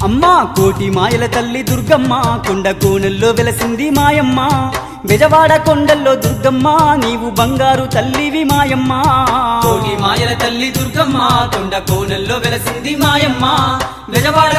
అమ్మా కోటి మాయల తల్లి దుర్గమ్మ కొండ కోనల్లో వెలసింది మాయమ్మ బెజవాడ కొండల్లో దుర్గమ్మ నీవు బంగారు తల్లివి మాయమ్మ కోటి మాయల తల్లి దుర్గమ్మ కొండ కోనల్లో వెలసింది మాయమ్మ బెజవాడ